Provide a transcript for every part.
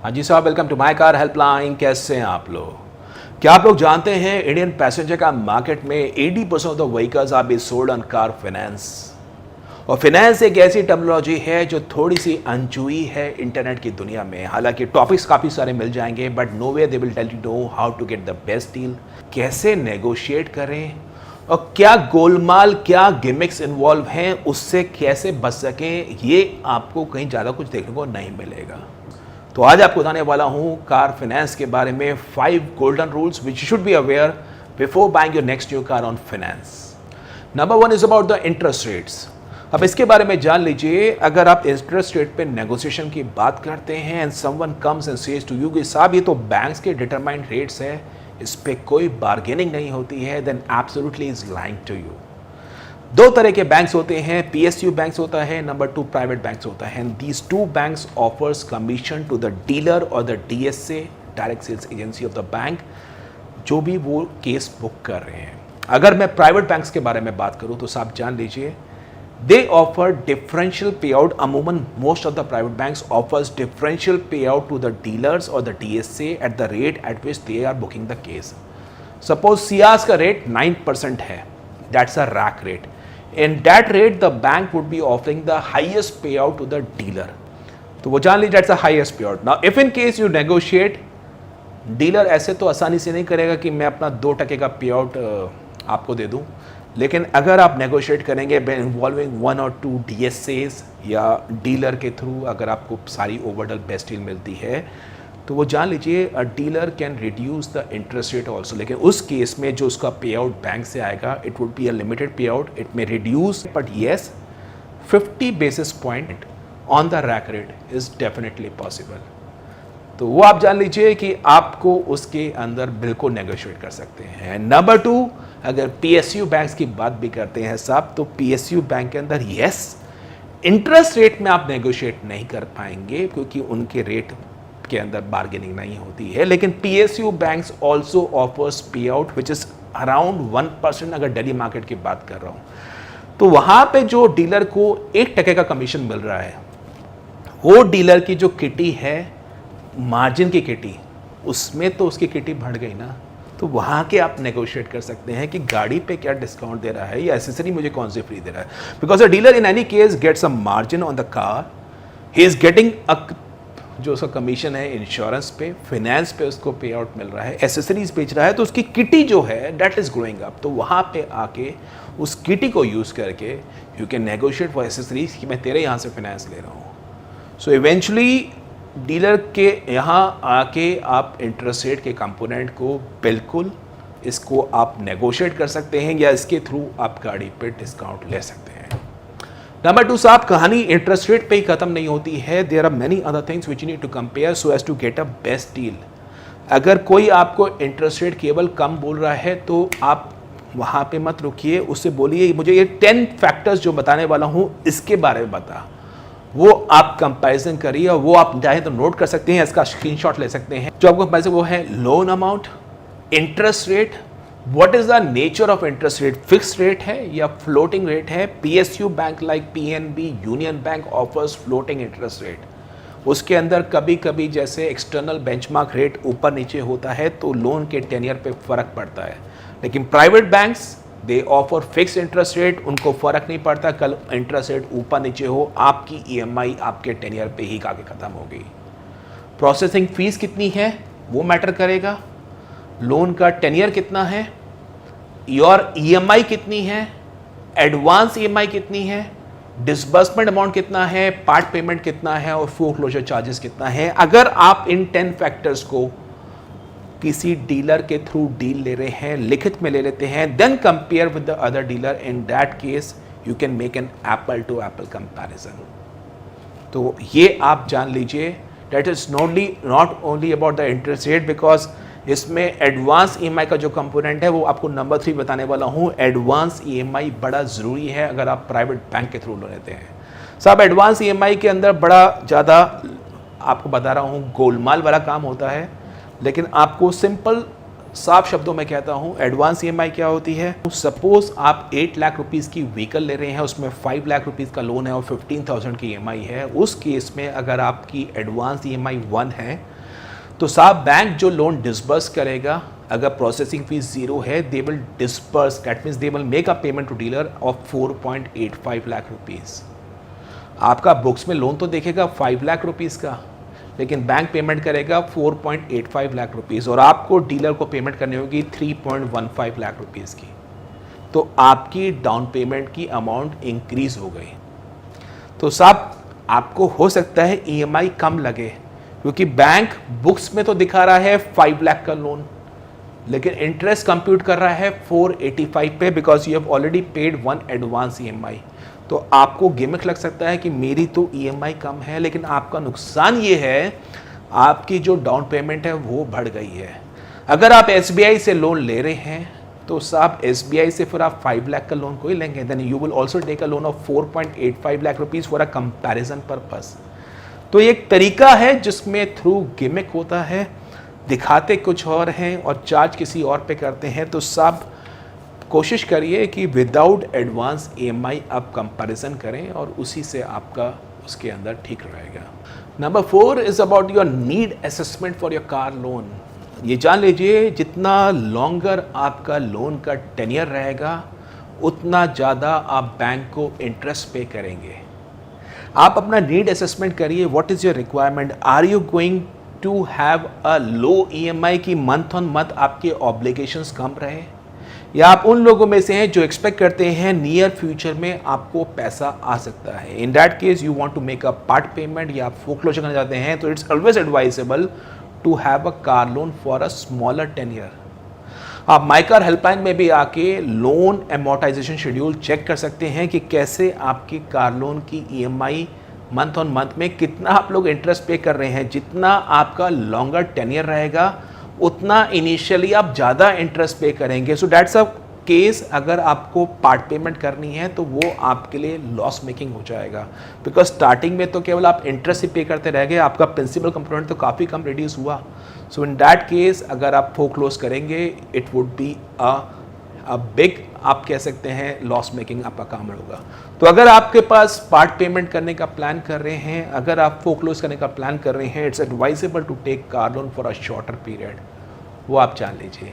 हाँ जी साहब, welcome to my car helpline. कैसे हैं आप लोग? क्या आप लोग जानते हैं इंडियन पैसेंजर का मार्केट में 80% of the vehicles R be sold on car finance. और फाइनेंस एक ऐसी टेक्नोलॉजी है जो थोड़ी सी अनछुई है इंटरनेट की दुनिया में। हालांकि टॉपिक्स काफ़ी सारे मिल जाएंगे, but no way they will tell you know how to get the best deal, कैसे नेगोशिएट करें और क्या गोलमाल, क्या गिमिक्स इन्वॉल्व हैं, उससे कैसे बच सकें। ये आपको कहीं ज़्यादा कुछ देखने को नहीं मिलेगा। तो आज आपको बताने वाला हूं कार फाइनेंस के बारे में 5 golden rules which you should be aware before buying your next new car on finance. Number 1 is about the interest rates. अब इसके बारे में जान लीजिए। अगर आप इंटरेस्ट रेट पे नेगोशिएशन की बात करते हैं and someone comes and says to you कि साहब ये तो बैंक्स के डिटरमाइंड रेट्स है, इस पे कोई बार्गेनिंग नहीं होती है, then absolutely is lying to you. दो तरह के बैंक्स होते हैं, पीएसयू बैंक्स होता है, नंबर 2 प्राइवेट बैंक्स होता है। These 2 banks offers commission to the dealer और the DSA, direct sales agency of the bank, जो भी वो केस बुक कर रहे हैं। अगर मैं प्राइवेट बैंक्स के बारे में बात करूं तो साहब जान लीजिए, they offer differential pay out. अमूमन most of the private banks offers differential pay out to the dealers और the DSA at the rate at which they are booking the case. Suppose Ciaz का रेट 9% है, that's a rack rate. In that rate, the bank would be offering the highest payout to the dealer. तो वो जान लीजिए that's the highest payout. Now, if in case you negotiate, dealer ऐसे तो आसानी से नहीं करेगा कि मैं अपना 2% का पे आउट आपको दे दूं, लेकिन अगर आप नेगोशिएट करेंगे इन्वॉल्विंग 1 और 2 DSAs या डीलर के थ्रू, अगर आपको सारी ओवरऑल बेस्ट डील मिलती है, तो वो जान लीजिए अ dealer can reduce the interest rate also. लेकिन उस केस में जो उसका पे आउट बैंक से आएगा, it would be a limited pay out, it may reduce, but yes 50 basis point on the rack rate is definitely possible. तो वो आप जान लीजिए कि आपको उसके अंदर बिल्कुल नेगोशिएट कर सकते हैं। नंबर 2, अगर पीएसयू बैंक्स की बात भी करते हैं साहब, तो पीएसयू बैंक के अंदर येस इंटरेस्ट रेट में आप नेगोशिएट नहीं कर पाएंगे क्योंकि उनके रेट के अंदर बार्गेनिंग नहीं होती है। लेकिन पीएसयू बैंक्स ऑल्सो ऑफर्स पे आउट विच इज अराउंड 1%। अगर दिल्ली मार्केट की बात कर रहा हूं, तो वहां पे जो डीलर को 1% का कमीशन मिल रहा है, वो डीलर की जो किटी है, मार्जिन की किटी, उसमें तो उसकी किटी बढ़ गई ना। तो वहां के आप नेगोशिएट कर सकते हैं कि गाड़ी पे क्या डिस्काउंट दे रहा है या एसेसरी मुझे कौन सी फ्री दे रहा है, because a dealer in any case gets a margin on the car, he is getting a जो उसका कमीशन है इंश्योरेंस पे, फाइनेंस पे उसको पे आउट मिल रहा है, एसेसरीज बेच रहा है, तो उसकी किटी जो है दैट इज ग्रोइंग अप। तो वहाँ पे आके उस किटी को यूज़ करके you can negotiate for accessories कि मैं तेरे यहाँ से फाइनेंस ले रहा हूँ। सो इवेंचुअली डीलर के यहाँ आके आप इंटरेस्ट रेट के कंपोनेंट को बिल्कुल इसको आप नेगोशिएट कर सकते हैं या इसके थ्रू आप गाड़ी पे डिस्काउंट ले सकते हैं। नंबर 2 साहब, कहानी इंटरेस्ट रेट पे ही खत्म नहीं होती है। There are many other things which you need to compare so as to get a best deal. अगर कोई आपको इंटरेस्ट रेट केवल कम बोल रहा है तो आप वहाँ पे मत रुकिए, उससे बोलिए मुझे ये 10 फैक्टर्स जो बताने वाला हूँ इसके बारे में बता। वो आप कंपैरिजन करिए और वो आप चाहे तो नोट कर सकते हैं, इसका स्क्रीनशॉट ले सकते हैं। जो आपको कंपैरिजन वो है loan amount, interest rate, What is the nature of interest rate? Fix rate है या फ्लोटिंग रेट है? PSU bank like PNB, union bank offers floating interest rate. उसके अंदर कभी कभी जैसे एक्सटर्नल बेंचमार्क रेट ऊपर नीचे होता है तो लोन के टेनियर पे फर्क पड़ता है। लेकिन प्राइवेट बैंक्स दे ऑफर फिक्स इंटरेस्ट रेट, उनको फर्क नहीं पड़ता कल इंटरेस्ट रेट ऊपर नीचे हो, आपकी EMI आपके टेनियर पे ही आके खत्म होगी। प्रोसेसिंग फीस कितनी है वो मैटर करेगा, लोन का टेनियर कितना है, योर EMI कितनी है, एडवांस EMI कितनी है, डिसबर्समेंट अमाउंट कितना है, पार्ट पेमेंट कितना है और फोरक्लोजर चार्जेस कितना है। अगर आप इन 10 फैक्टर्स को किसी डीलर के थ्रू डील ले रहे हैं, लिखित में ले लेते हैं, then compare with the other dealer, in that case you can make an apple to apple comparison. तो ये आप जान लीजिए, that is not only about the interest rate, because इसमें एडवांस EMI का जो कंपोनेंट है वो आपको नंबर 3 बताने वाला हूँ। एडवांस EMI बड़ा ज़रूरी है अगर आप प्राइवेट बैंक के थ्रू लेते हैं। साहब एडवांस EMI के अंदर बड़ा ज़्यादा आपको बता रहा हूँ गोलमाल वाला काम होता है, लेकिन आपको सिंपल साफ शब्दों में कहता हूँ एडवांस EMI क्या होती है। सपोज आप 8 लाख रुपीज़ की व्हीकल ले रहे हैं, उसमें 5 लाख रुपीज़ का लोन है और 15,000 की EMI है। उस केस में अगर आपकी एडवांस EMI 1 है तो साहब बैंक जो लोन डिसबर्स करेगा, अगर प्रोसेसिंग फीस जीरो है, they will disburse, that means they will make a payment to dealer of 4.85 lakh rupees. आपका बुक्स में लोन तो देखेगा 5 लाख रुपीज़ का, लेकिन बैंक पेमेंट करेगा 4.85 लाख रुपीज़ और आपको डीलर को पेमेंट करनी होगी 3.15 लाख रुपीज़ की। तो आपकी डाउन पेमेंट की अमाउंट इंक्रीज़ हो गई। तो साहब आपको हो सकता है ईएमआई कम लगे, क्योंकि बैंक बुक्स में तो दिखा रहा है 5 लाख का लोन, लेकिन इंटरेस्ट कंप्यूट कर रहा है 485 पे, because you have already paid one advance EMI. तो आपको गिमिक लग सकता है कि मेरी तो ईएमआई कम है, लेकिन आपका नुकसान ये है आपकी जो डाउन पेमेंट है वो बढ़ गई है। अगर आप एसबीआई से लोन ले रहे हैं तो साहब एसबीआई से फिर आप 5 लाख का लोन कोई लेंगे, then you will also take a loan of 4.85 lakh rupees for a comparison purpose. तो ये एक तरीका है जिसमें थ्रू गिमिक होता है, दिखाते कुछ और हैं और चार्ज किसी और पे करते हैं। तो साहब कोशिश करिए कि विदाउट एडवांस ईएमआई आप कंपैरिजन करें और उसी से आपका उसके अंदर ठीक रहेगा। Number 4 is about your need assessment for your car loan. ये जान लीजिए जितना लॉन्गर आपका लोन का टेन्योर रहेगा उतना ज़्यादा आप बैंक को इंटरेस्ट पे करेंगे। आप अपना नीड असेसमेंट करिए, what is your requirement, are you going to have a low EMI की मंथ ऑन मंथ आपके ऑब्लिगेशंस कम रहे, या आप उन लोगों में से हैं जो एक्सपेक्ट करते हैं नियर फ्यूचर में आपको पैसा आ सकता है। In that case you want to make a part payment या आप फोकलोजर करना चाहते हैं, तो it's always advisable to have a car loan for a smaller tenure. आप माई कार हेल्पलाइन में भी आके लोन एमोर्टाइजेशन शेड्यूल चेक कर सकते हैं कि कैसे आपकी कार लोन की ईएमआई मंथ ऑन मंथ में कितना आप लोग इंटरेस्ट पे कर रहे हैं। जितना आपका लॉन्गर टेन्योर रहेगा उतना इनिशियली आप ज़्यादा इंटरेस्ट पे करेंगे। सो दैट्स अ केस, अगर आपको पार्ट पेमेंट करनी है तो वो आपके लिए लॉस मेकिंग हो जाएगा, बिकॉज स्टार्टिंग में तो केवल आप इंटरेस्ट ही पे करते रह गए, आपका प्रिंसिपल कंपोनेंट तो काफ़ी कम रिड्यूस हुआ। सो इन दैट केस अगर आप फोकलोज करेंगे it would be a big, आप कह सकते हैं लॉस मेकिंग आपका काम होगा। तो अगर आपके पास पार्ट पेमेंट करने का प्लान कर रहे हैं, अगर आप फोकलोज करने का प्लान कर रहे हैं, it's advisable to take car loan for a shorter period, वो आप जान लीजिए।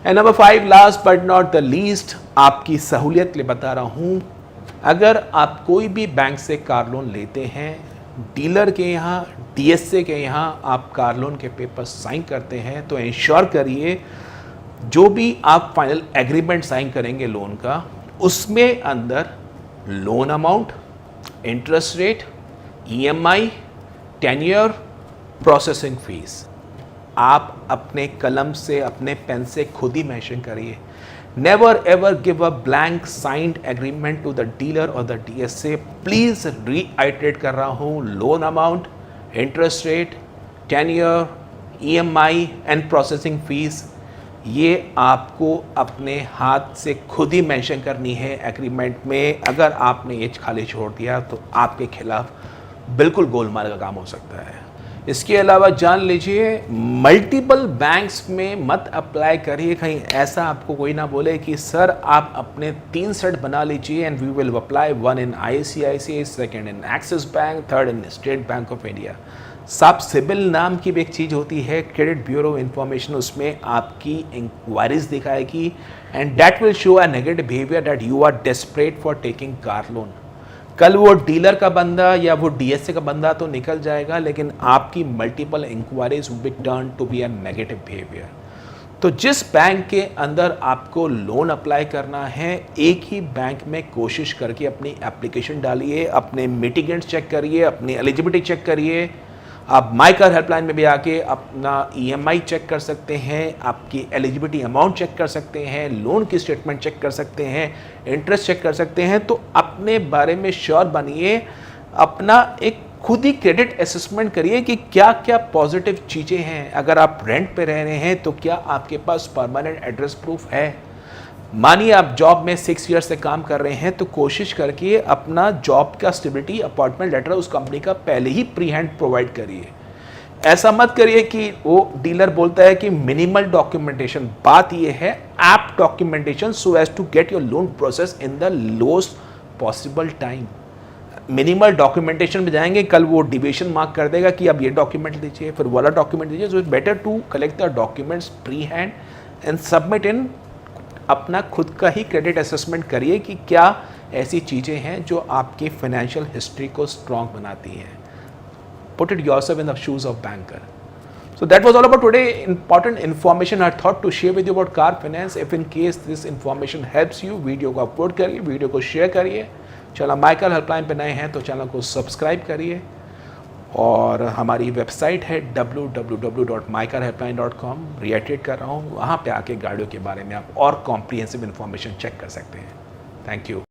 And number 5 last but not the least, आपकी सहूलियत के लिए बता रहा हूँ, अगर आप कोई भी बैंक से कार लोन लेते हैं, डीलर के यहाँ, डीएसए के यहाँ आप कार लोन के पेपर साइन करते हैं, तो इंश्योर करिए जो भी आप फाइनल एग्रीमेंट साइन करेंगे लोन का, उसमें अंदर loan amount, interest rate, EMI, tenure, processing fees आप अपने कलम से, अपने पेन से खुद ही मेंशन करिए। Never ever give a blank signed agreement to the dealer और द डीएसए। प्लीज रीआइटरेट कर रहा हूँ, loan amount, interest rate, tenure, EMI and processing fees, ये आपको अपने हाथ से खुद ही मेंशन करनी है एग्रीमेंट में। अगर आपने ये खाली छोड़ दिया तो आपके खिलाफ बिल्कुल गोलमाल का काम हो सकता है। इसके अलावा जान लीजिए मल्टीपल बैंक्स में मत अप्लाई करिए, कहीं ऐसा आपको कोई ना बोले कि सर आप अपने 3 सेट बना लीजिए and we will apply, 1 in ICICI, second in Axis bank, third in State bank of India. साब सिबिल नाम की भी एक चीज़ होती है, क्रेडिट ब्यूरो इंफॉर्मेशन, उसमें आपकी इंक्वायरीज दिखाएगी and that will show a negative behaviour that you are desperate for taking car loan. कल वो डीलर का बंदा या वो डीएसए का बंदा तो निकल जाएगा, लेकिन आपकी multiple enquiries will be turn to be a negative behaviour. तो जिस बैंक के अंदर आपको लोन अप्लाई करना है, एक ही बैंक में कोशिश करके अपनी एप्लीकेशन डालिए, अपने मिटिगेंट्स चेक करिए, अपनी एलिजिबिलिटी चेक करिए। आप माई कार हेल्पलाइन में भी आके अपना ईएमआई चेक कर सकते हैं, आपकी एलिजिबिलिटी अमाउंट चेक कर सकते हैं, लोन की स्टेटमेंट चेक कर सकते हैं, इंटरेस्ट चेक कर सकते हैं। तो अपने बारे में श्योर बनिए, अपना एक खुद ही क्रेडिट असेसमेंट करिए कि क्या क्या पॉजिटिव चीज़ें हैं। अगर आप रेंट पे रह रहे हैं तो क्या आपके पास परमानेंट एड्रेस प्रूफ है। मानिए आप जॉब में 6 ईयर से काम कर रहे हैं, तो कोशिश करके अपना जॉब का स्टेबिलिटी अपॉइंटमेंट लेटर उस कंपनी का पहले ही प्री हैंड प्रोवाइड करिए। ऐसा मत करिए कि वो डीलर बोलता है कि मिनिमल डॉक्यूमेंटेशन, बात ये है app documentation so as to get your loan process in the lowest possible time. Minimal documentation में जाएंगे, कल वो डिविएशन मार्क कर देगा कि अब ये डॉक्यूमेंट दीजिए, फिर वाला डॉक्यूमेंट दीजिए. So it's better to collect the documents pre hand and submit in. अपना खुद का ही क्रेडिट असेसमेंट करिए कि क्या ऐसी चीज़ें हैं जो आपकी फाइनेंशियल हिस्ट्री को स्ट्रॉन्ग बनाती हैं. Put it yourself in the shoes of banker. So that was all about today. Important information I thought to share with you about car finance. If in case this information helps you, video को upload करिए, video को share करिए. चलो माइकर helpline पे नए हैं तो channel को सब्सक्राइब करिए. और हमारी वेबसाइट है www.mycarhelpline.com. रिएटेट कर रहा हूँ, वहाँ पे आके गाड़ियों के बारे में आप और कॉम्प्रिहेंसिव इन्फॉर्मेशन चेक कर सकते हैं. Thank you.